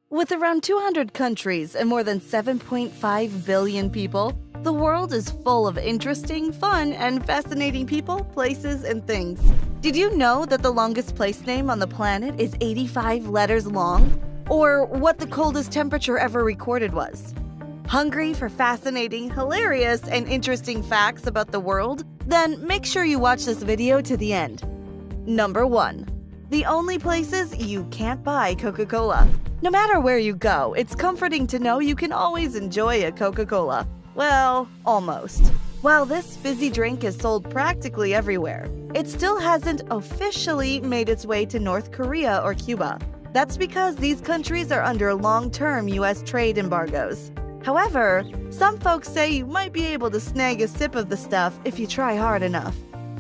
With around 200 countries and more than 7.5 billion people, the world is full of interesting, fun, and fascinating people, places, and things. Did you know that the longest place name on the planet is 85 letters long? Or what the coldest temperature ever recorded was? Hungry for fascinating, hilarious, and interesting facts about the world? Then make sure you watch this video to the end. Number 1. The only places you can't buy Coca-Cola. No matter where you go, it's comforting to know you can always enjoy a Coca-Cola. Well, almost. While this fizzy drink is sold practically everywhere, it still hasn't officially made its way to North Korea or Cuba. That's because these countries are under long-term U.S. trade embargoes. However, some folks say you might be able to snag a sip of the stuff if you try hard enough.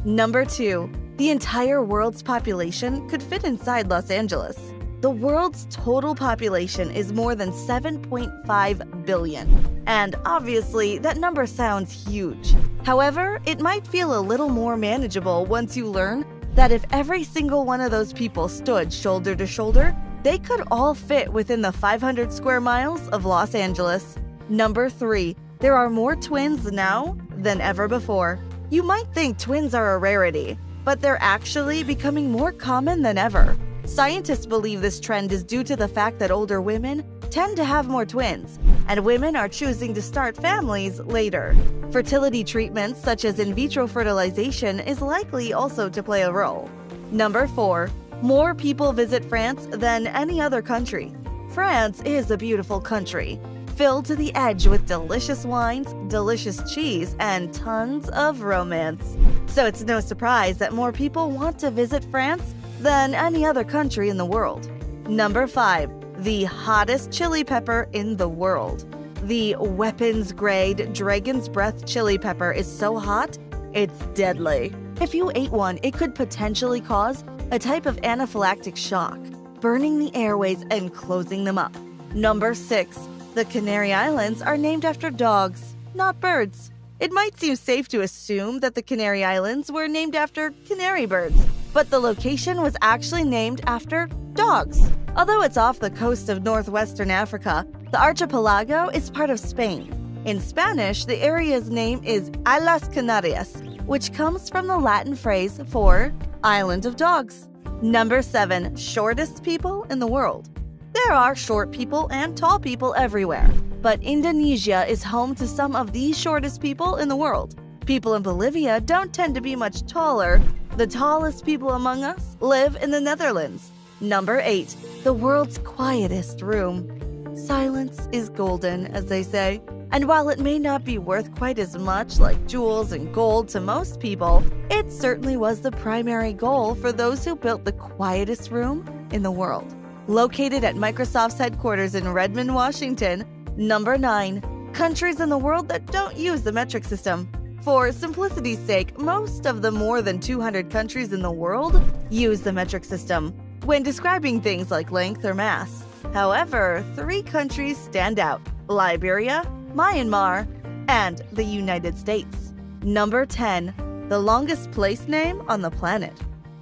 Number 2. The entire world's population could fit inside Los Angeles. The world's total population is more than 7.5 billion, and obviously that number sounds huge. However, it might feel a little more manageable once you learn that if every single one of those people stood shoulder to shoulder, they could all fit within the 500 square miles of Los Angeles. Number 3. There are more twins now than ever before. You might think twins are a rarity, but they're actually becoming more common than ever. Scientists believe this trend is due to the fact that older women tend to have more twins, and women are choosing to start families later. Fertility treatments such as in vitro fertilization is likely also to play a role. Number 4. More people visit France than any other country. France is a beautiful country, filled to the edge with delicious wines, delicious cheese, and tons of romance. So it's no surprise that more people want to visit France than any other country in the world. Number 5. The hottest chili pepper in the world. The weapons-grade Dragon's Breath chili pepper is so hot, it's deadly. If you ate one, it could potentially cause a type of anaphylactic shock, burning the airways and closing them up. Number 6. The Canary Islands are named after dogs, not birds. It might seem safe to assume that the Canary Islands were named after canary birds, but the location was actually named after dogs. Although it's off the coast of northwestern Africa, the archipelago is part of Spain. In Spanish, the area's name is Islas Canarias, which comes from the Latin phrase for island of dogs. Number 7. Shortest people in the world. There are short people and tall people everywhere, but Indonesia is home to some of the shortest people in the world. People in Bolivia don't tend to be much taller. The tallest people among us live in the Netherlands. Number 8. The world's quietest room. Silence is golden, as they say. And while it may not be worth quite as much like jewels and gold to most people, it certainly was the primary goal for those who built the quietest room in the world. Located at Microsoft's headquarters in Redmond, Washington. Number 9. Countries in the world that don't use the metric system. For simplicity's sake, most of the more than 200 countries in the world use the metric system when describing things like length or mass. However, 3 countries stand out: Liberia, Myanmar, and the United States. Number 10. The longest place name on the planet.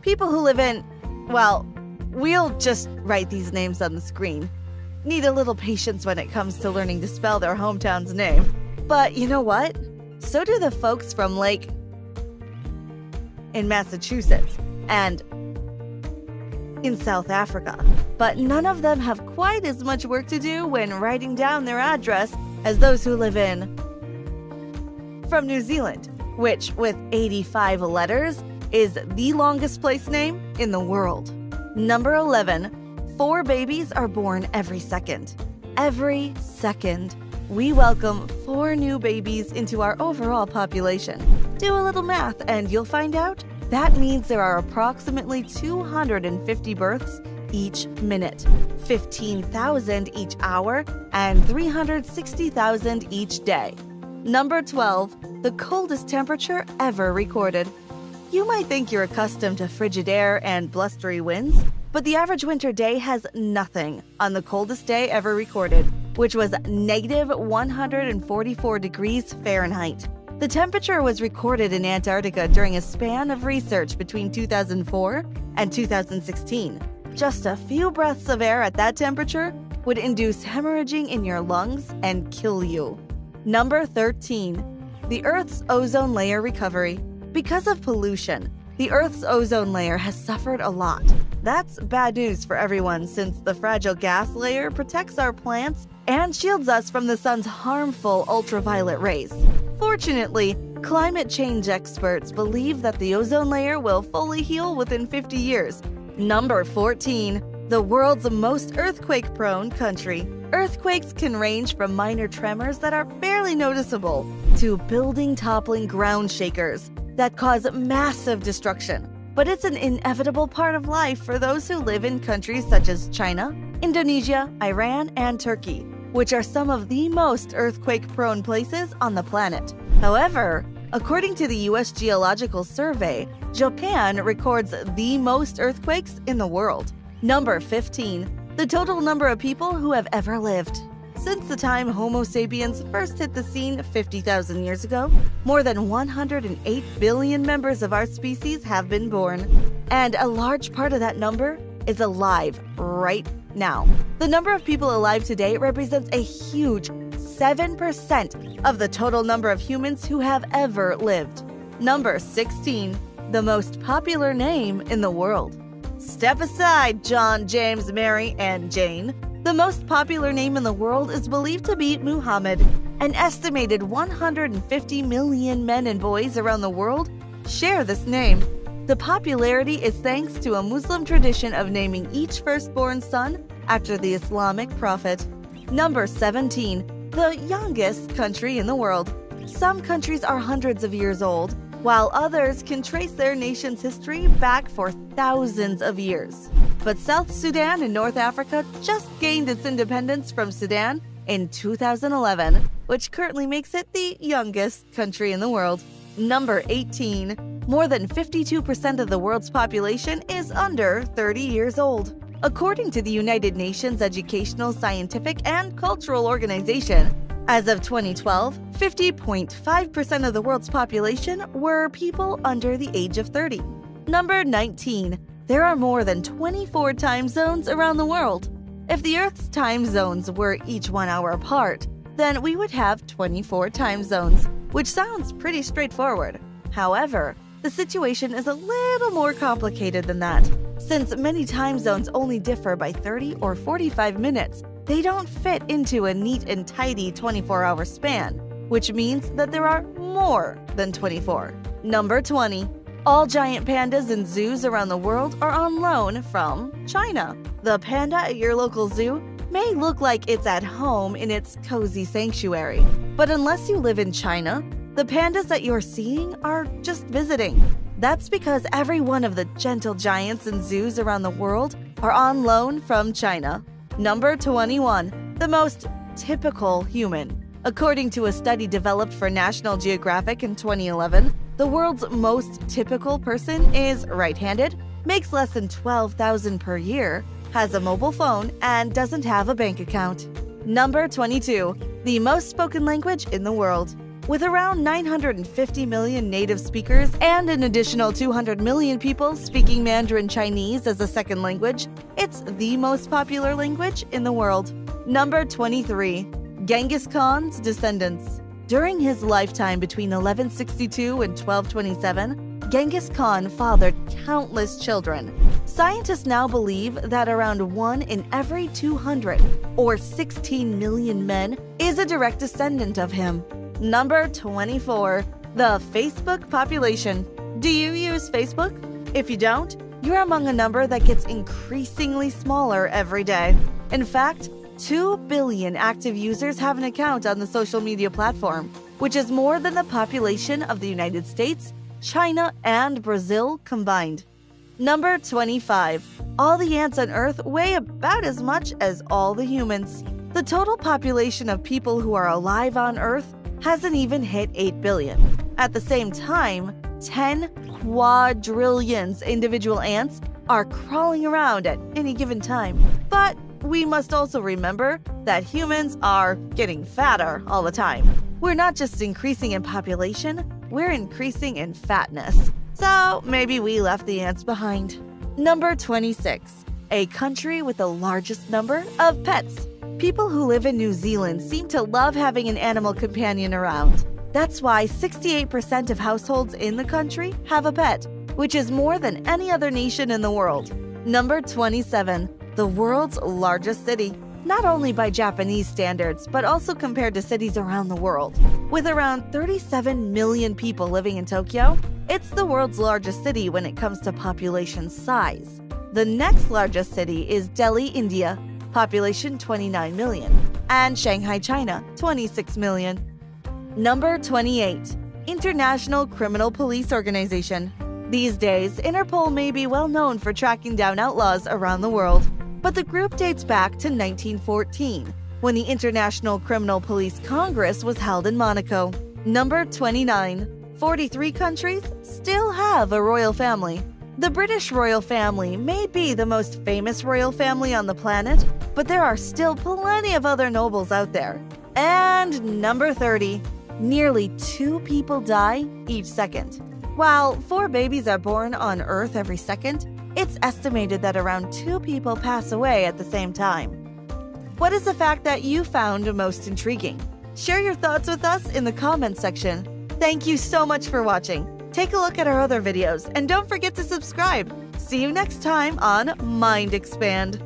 People who live in, well, we'll just write these names on the screen. Need a little patience when it comes to learning to spell their hometown's name. But you know what? So do the folks from Lake in Massachusetts and in South Africa. But none of them have quite as much work to do when writing down their address as those who live in from New Zealand, which with 85 letters is the longest place name in the world. Number 11. 4 babies are born every second. Every second. We welcome 4 new babies into our overall population. Do a little math and you'll find out that means there are approximately 250 births each minute, 15,000 each hour, and 360,000 each day. Number 12. The coldest temperature ever recorded. You might think you're accustomed to frigid air and blustery winds, but the average winter day has nothing on the coldest day ever recorded, which was negative 144 degrees Fahrenheit. The temperature was recorded in Antarctica during a span of research between 2004 and 2016. Just a few breaths of air at that temperature would induce hemorrhaging in your lungs and kill you. Number 13. The Earth's ozone layer recovery. Because of pollution, the Earth's ozone layer has suffered a lot. That's bad news for everyone since the fragile gas layer protects our plants and shields us from the sun's harmful ultraviolet rays. Fortunately, climate change experts believe that the ozone layer will fully heal within 50 years. Number 14. The world's most earthquake-prone country. Earthquakes can range from minor tremors that are barely noticeable to building-toppling ground shakers that cause massive destruction. But it's an inevitable part of life for those who live in countries such as China, Indonesia, Iran, and Turkey, which are some of the most earthquake-prone places on the planet. However, according to the U.S. Geological Survey, Japan records the most earthquakes in the world. Number 15. The total number of people who have ever lived. Since the time Homo sapiens first hit the scene 50,000 years ago, more than 108 billion members of our species have been born. And a large part of that number is alive right now. The number of people alive today represents a huge 7% of the total number of humans who have ever lived. Number 16. The most popular name in the world. Step aside, John, James, Mary, and Jane. The most popular name in the world is believed to be Muhammad. An estimated 150 million men and boys around the world share this name. The popularity is thanks to a Muslim tradition of naming each firstborn son after the Islamic prophet. Number 17. The youngest country in the world. Some countries are hundreds of years old, while others can trace their nation's history back for thousands of years. But South Sudan in North Africa just gained its independence from Sudan in 2011, which currently makes it the youngest country in the world. Number 18. More than 52% of the world's population is under 30 years old. According to the United Nations Educational, Scientific, and Cultural Organization, as of 2012, 50.5% of the world's population were people under the age of 30. Number 19. There are more than 24 time zones around the world. If the Earth's time zones were each 1 hour apart, then we would have 24 time zones, which sounds pretty straightforward. However, the situation is a little more complicated than that. Since many time zones only differ by 30 or 45 minutes, they don't fit into a neat and tidy 24-hour span, which means that there are more than 24. Number 20. All giant pandas in zoos around the world are on loan from China. The panda at your local zoo may look like it's at home in its cozy sanctuary, but unless you live in China, the pandas that you're seeing are just visiting. That's because every one of the gentle giants in zoos around the world are on loan from China. Number 21. The most typical human. According to a study developed for National Geographic in 2011, the world's most typical person is right-handed, makes less than $12,000 per year, has a mobile phone, and doesn't have a bank account. Number 22. The most spoken language in the world. With around 950 million native speakers and an additional 200 million people speaking Mandarin Chinese as a second language, it's the most popular language in the world. Number 23. Genghis Khan's descendants. During his lifetime between 1162 and 1227, Genghis Khan fathered countless children. Scientists now believe that around 1 in every 200, or 16 million men, is a direct descendant of him. Number 24. The Facebook population. Do you use Facebook? If you don't, you're among a number that gets increasingly smaller every day. In fact, 2 billion active users have an account on the social media platform, which is more than the population of the United States, China, and Brazil combined. Number 25. All the ants on Earth weigh about as much as all the humans. The total population of people who are alive on Earth hasn't even hit 8 billion. At the same time, 10 quadrillions individual ants are crawling around at any given time. But we must also remember that humans are getting fatter all the time. We're not just increasing in population, we're increasing in fatness. So maybe we left the ants behind. Number 26. A country with the largest number of pets. People who live in New Zealand seem to love having an animal companion around. That's why 68% of households in the country have a pet, which is more than any other nation in the world. Number 27. The world's largest city. Not only by Japanese standards, but also compared to cities around the world. With around 37 million people living in Tokyo, it's the world's largest city when it comes to population size. The next largest city is Delhi, India, population 29 million, and Shanghai, China, 26 million. Number 28. International Criminal Police Organization. These days, Interpol may be well known for tracking down outlaws around the world, but the group dates back to 1914, when the International Criminal Police Congress was held in Monaco. Number 29. 43 countries still have a royal family. The British royal family may be the most famous royal family on the planet, but there are still plenty of other nobles out there. And number 30. Nearly 2 people die each second. While 4 babies are born on Earth every second, it's estimated that around 2 people pass away at the same time. What is the fact that you found most intriguing? Share your thoughts with us in the comments section. Thank you so much for watching. Take a look at our other videos and don't forget to subscribe. See you next time on Mind Expand.